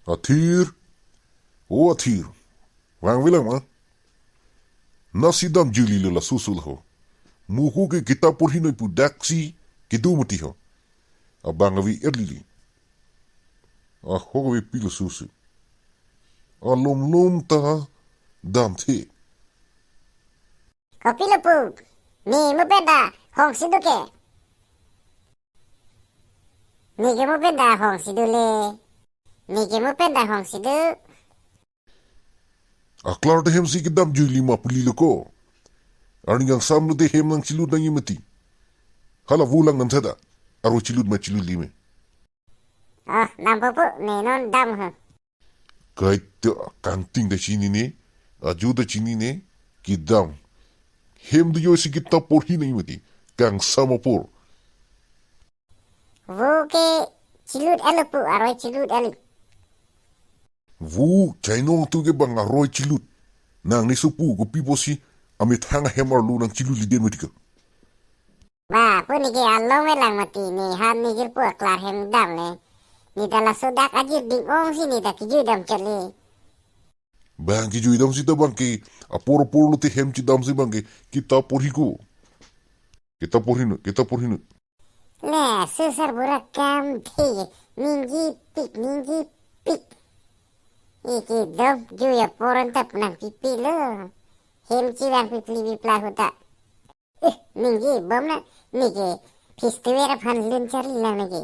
Athir, oh Athir, wang bilang mah, nasi dam juli la susul ho, muhu ke kita purhinoi pu daksi kidu mati ho, abang awi erli, ho awi pila susu, alom lom ta dam the, Kopilo pug, ni mupenda hong siduke. Nige mupenda hong sidule. Nige mupenda hong sidu. aklar de hem si ke dam juli ma pulilo ko, arningang samlo de hem nang chilud nang imati, hala vulang nam sada, aro chilud ma chilud lime. Oh, nampupu ni non dam ho. Kahit kanting da chini ne, aju da chini ne, ki dam. Hem da yo si kita porhi na imati, kang sama por. Vu ke cilut elu pu aroi cilut elu. Vu chainong tu ke bang aroi chilut. Nang ni supu ko pipo si amit hanga hemar lu nang chilut liden matika. Ba, pu nige along lang mati ni han nigil pu aklar hem dam ne. Ni dala sodak ajir ding ong si ni da kiju dam chali. Bang ki ju idam si ta bang ki aporo poro lu te hem chi dam si bang ki kita porhi ko. Kita porhi no. Le, susar burak kam thige. Ningi pik. Iki dom juya poron tap nang pipi lo. Hem chi bang pipli bipla huta. Ningi bom na. Nige pistuera fan lun chari lang nige.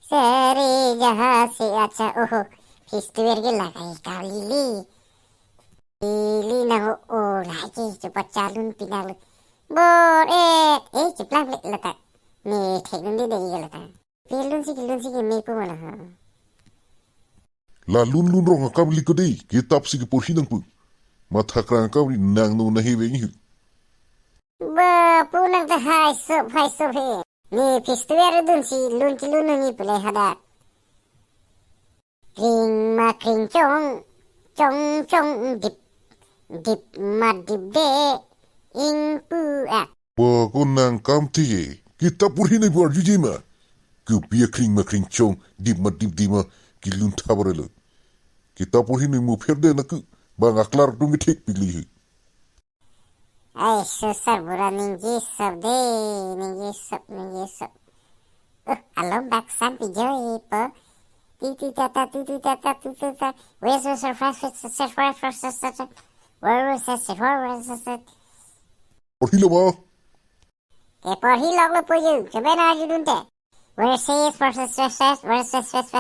Sare jaha se acha oho. Pistuer ke lagai kalili. Ili na ho o lagi cepat calun pinal. Bor ceplang letak. Ni thekun di dei letak. Pelun si me pu mana ha. La lun rong akam liko dei, kitap si ke porhi nang pu. Mathakran akam ni nang no nahi wengi. Ba punang ta hai so he. Ni pistuer dun si lun ni pule hada. Kring ma kring chong dip ma dip de ing pu a. Ba ko nang kam tiye, kita porhi na pu arju jima. Ku pia kring ma kring chong, dip ma ki lun tabarelo. Kita porhi na mu perde na ku, bang aklar tu mitik pigli hi. Ay susar bura ningi sab de ningi sab. Alom baksan pijoy po. Titi tata. Where's the surprise? Where was it? Porhi lo ba? Que por hi log lo puyu. Que ven a ayudunte. Where says versus. Where's the stress?